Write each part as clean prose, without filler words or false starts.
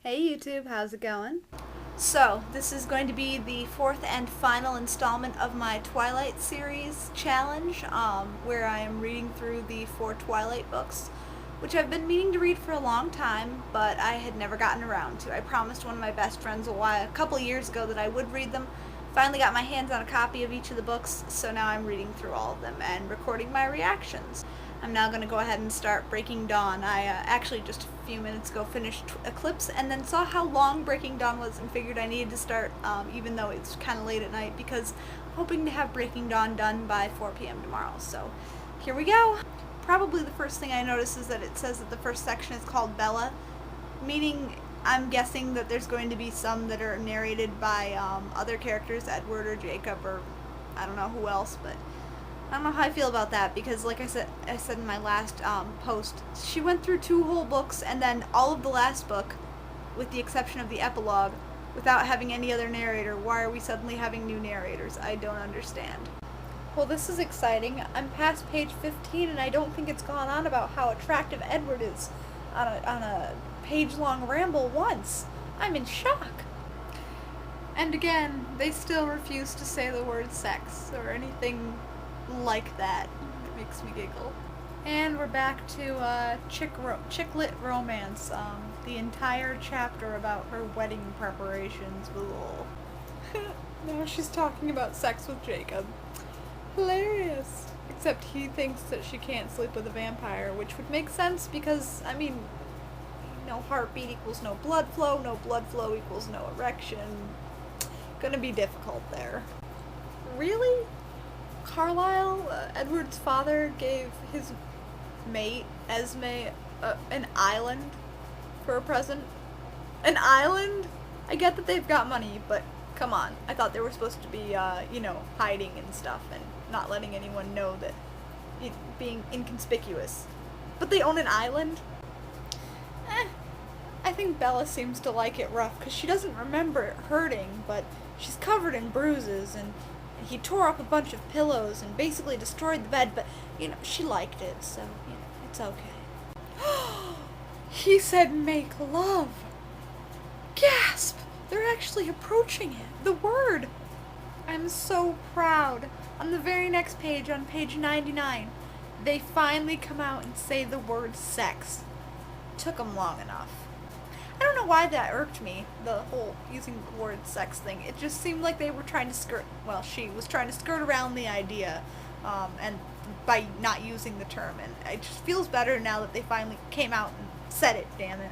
Hey YouTube, how's it going? So, this is going to be the fourth and final installment of my Twilight series challenge, where I am reading through the 4 Twilight books, which I've been meaning to read for a long time, but I had never gotten around to. I promised one of my best friends a couple of years ago that I would read them. Finally got my hands on a copy of each of the books, so now I'm reading through all of them and recording my reactions. I'm now going to go ahead and start Breaking Dawn. I actually just a few minutes ago finished Eclipse and then saw how long Breaking Dawn was and figured I needed to start, even though it's kind of late at night, because I'm hoping to have Breaking Dawn done by 4 p.m. tomorrow. So here we go. Probably the first thing I notice is that it says that the first section is called Bella, meaning I'm guessing that there's going to be some that are narrated by other characters, Edward or Jacob or I don't know who else, but I don't know how I feel about that because, like I said in my last post, she went through 2 whole books and then all of the last book, with the exception of the epilogue, without having any other narrator. Why are we suddenly having new narrators? I don't understand. Well, this is exciting. I'm past page 15 and I don't think it's gone on about how attractive Edward is on a page-long ramble once. I'm in shock. And again, they still refuse to say the word sex or anything like that. It makes me giggle. And we're back to chick lit romance. The entire chapter about her wedding preparations. Now she's talking about sex with Jacob. Hilarious. Except he thinks that she can't sleep with a vampire, which would make sense because, I mean, no heartbeat equals no blood flow equals no erection. Gonna be difficult there. Really? Carlisle, Edward's father, gave his mate, Esme, an island for a present? An island? I get that they've got money, but come on. I thought they were supposed to be, hiding and stuff and not letting anyone know that being inconspicuous. But they own an island? I think Bella seems to like it rough because she doesn't remember it hurting, but she's covered in bruises and he tore up a bunch of pillows and basically destroyed the bed, but, she liked it, so, it's okay. He said make love. Gasp! They're actually approaching it. The word. I'm so proud. On the very next page, on page 99, they finally come out and say the word sex. Took them long enough. I don't know why that irked me, the whole using the word sex thing. It just seemed like they were trying to she was trying to skirt around the idea, and by not using the term, and it just feels better now that they finally came out and said it, damn it.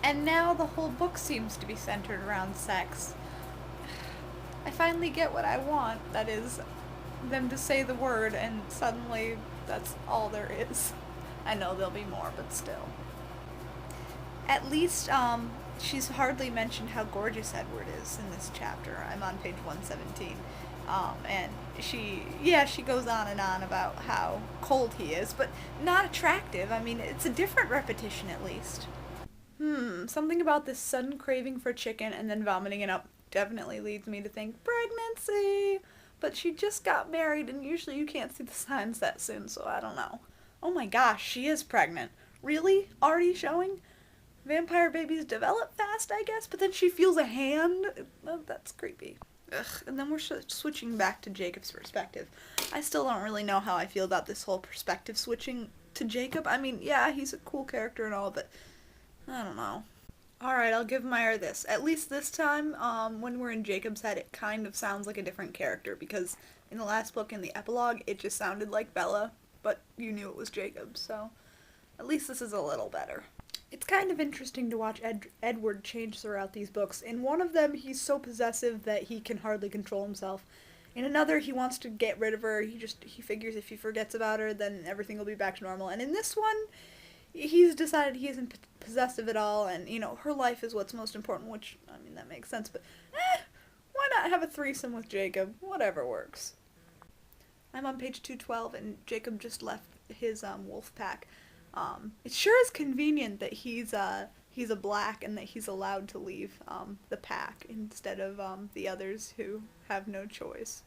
And now the whole book seems to be centered around sex. I finally get what I want, that is, them to say the word, and suddenly that's all there is. I know there'll be more, but still. At least, she's hardly mentioned how gorgeous Edward is in this chapter. I'm on page 117. And she goes on and on about how cold he is, but not attractive. I mean, it's a different repetition at least. Something about this sudden craving for chicken and then vomiting it up definitely leads me to think pregnancy. But she just got married and usually you can't see the signs that soon, so I don't know. Oh my gosh, she is pregnant. Really? Already showing? Vampire babies develop fast, I guess, but then she feels a hand. That's creepy. Ugh. And then we're switching back to Jacob's perspective. I still don't really know how I feel about this whole perspective switching to Jacob. I mean, yeah, he's a cool character and all, but I don't know. Alright, I'll give Meyer this. At least this time, when we're in Jacob's head, it kind of sounds like a different character, because in the last book, in the epilogue, it just sounded like Bella, but you knew it was Jacob, so at least this is a little better. It's kind of interesting to watch Edward change throughout these books. In one of them, he's so possessive that he can hardly control himself. In another, he wants to get rid of her. He figures if he forgets about her, then everything will be back to normal. And in this one, he's decided he isn't possessive at all, and, her life is what's most important, which, I mean, that makes sense, but, why not have a threesome with Jacob? Whatever works. I'm on page 212, and Jacob just left his, wolf pack. It sure is convenient that he's a black and that he's allowed to leave, the pack instead of, the others who have no choice.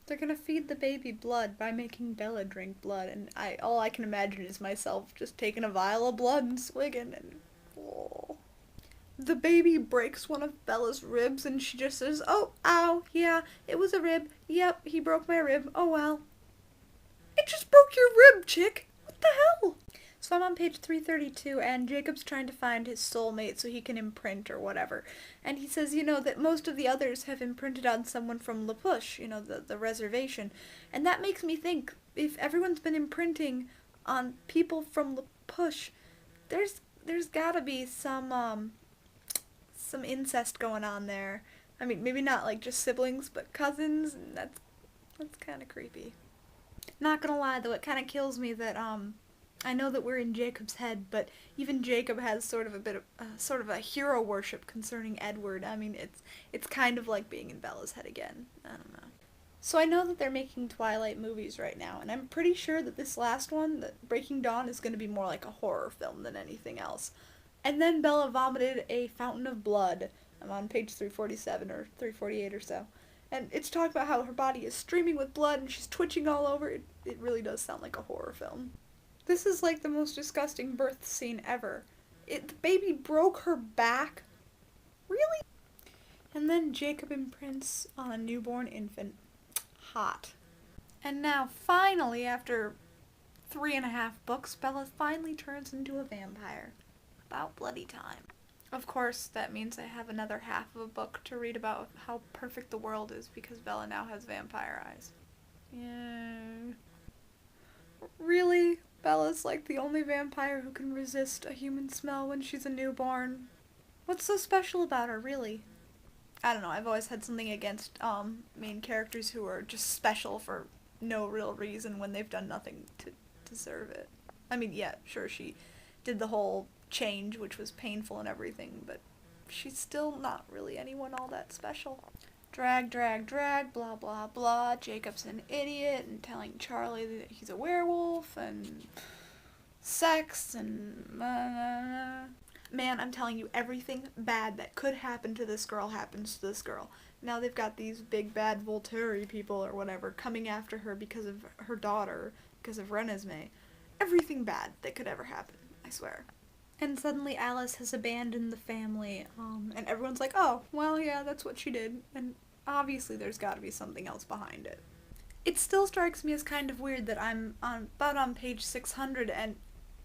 They're gonna feed the baby blood by making Bella drink blood, and all I can imagine is myself just taking a vial of blood and swigging, and oh. The baby breaks one of Bella's ribs and she just says, "Oh, ow, yeah, it was a rib. Yep, he broke my rib. Oh well." It just broke your rib, chick! What the hell? So I'm on page 332, and Jacob's trying to find his soulmate so he can imprint or whatever. And he says, that most of the others have imprinted on someone from La Push, the reservation. And that makes me think, if everyone's been imprinting on people from La Push, there's gotta be some incest going on there. I mean, maybe not like just siblings, but cousins, and that's kind of creepy. Not gonna lie though, it kind of kills me that I know that we're in Jacob's head, but even Jacob has sort of a bit of sort of a hero worship concerning Edward. I mean, it's kind of like being in Bella's head again. I don't know. So I know that they're making Twilight movies right now, and I'm pretty sure that this last one, that Breaking Dawn, is going to be more like a horror film than anything else. And then Bella vomited a fountain of blood. I'm on page 347 or 348 or so. And it's talking about how her body is streaming with blood and she's twitching all over. It really does sound like a horror film. This is like the most disgusting birth scene ever. The baby broke her back? Really? And then Jacob imprints on a newborn infant. Hot. And now, finally, after 3.5 books, Bella finally turns into a vampire. About bloody time. Of course, that means I have another half of a book to read about how perfect the world is because Bella now has vampire eyes. Yeah. Really? Bella's like the only vampire who can resist a human smell when she's a newborn. What's so special about her, really? I don't know, I've always had something against main characters who are just special for no real reason when they've done nothing to deserve it. I mean, yeah, sure, she did the whole change, which was painful and everything, but she's still not really anyone all that special. Drag, blah, blah, blah. Jacob's an idiot and telling Charlie that he's a werewolf and sex and... Man, I'm telling you, everything bad that could happen to this girl happens to this girl. Now they've got these big bad Volturi people or whatever coming after her because of her daughter, because of Renesmee. Everything bad that could ever happen, I swear. And suddenly Alice has abandoned the family, and everyone's like, oh, well, yeah, that's what she did, and obviously there's gotta be something else behind it. It still strikes me as kind of weird that I'm about on page 600, and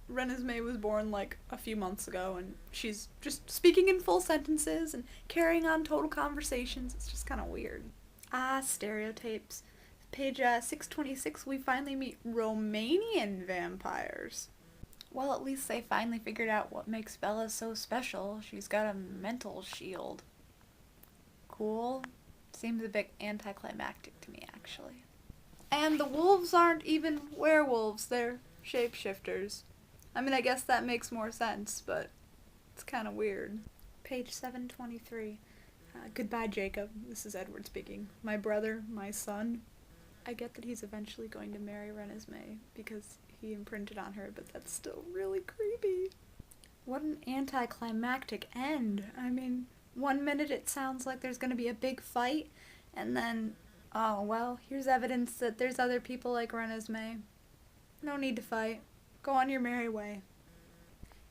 Renesmee was born like a few months ago, and she's just speaking in full sentences and carrying on total conversations. It's just kind of weird. Ah, stereotypes. Page 626, we finally meet Romanian vampires. Well, at least they finally figured out what makes Bella so special. She's got a mental shield. Cool. Seems a bit anticlimactic to me, actually. And the wolves aren't even werewolves, they're shapeshifters. I mean, I guess that makes more sense, but it's kind of weird. Page 723. Goodbye, Jacob. This is Edward speaking. My brother, my son. I get that he's eventually going to marry Renesmee because he imprinted on her, but that's still really creepy. What an anticlimactic end. I mean, one minute it sounds like there's gonna be a big fight, and then, oh, well, here's evidence that there's other people like Renesmee. No need to fight. Go on your merry way.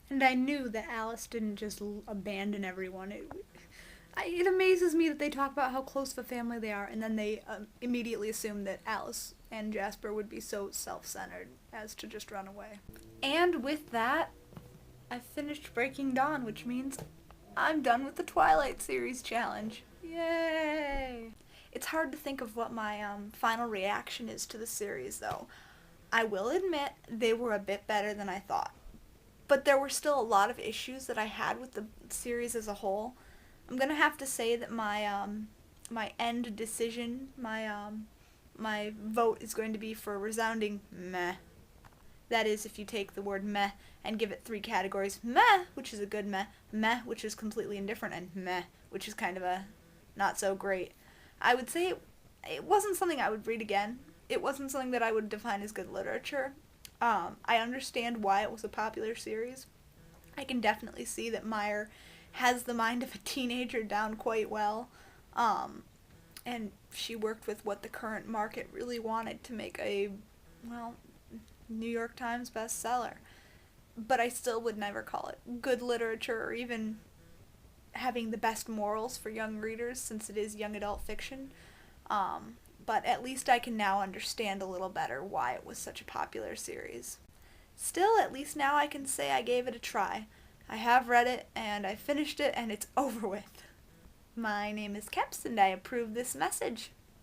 And I knew that Alice didn't just abandon everyone. It amazes me that they talk about how close of a family they are, and then they immediately assume that Alice and Jasper would be so self-centered as to just run away. And with that, I've finished Breaking Dawn, which means I'm done with the Twilight series challenge. Yay! It's hard to think of what my final reaction is to the series, though. I will admit they were a bit better than I thought. But there were still a lot of issues that I had with the series as a whole. I'm gonna have to say that my end decision, my vote is going to be for a resounding meh. That is, if you take the word meh and give it 3 categories: meh, which is a good meh, meh, which is completely indifferent, and meh, which is kind of a not so great. I would say it wasn't something I would read again. It wasn't something that I would define as good literature. I understand why it was a popular series. I can definitely see that Meyer has the mind of a teenager down quite well. And she worked with what the current market really wanted to make a, well, New York Times bestseller. But I still would never call it good literature or even having the best morals for young readers since it is young adult fiction. But at least I can now understand a little better why it was such a popular series. Still, at least now I can say I gave it a try. I have read it, and I finished it, and it's over with. My name is Keps, and I approve this message.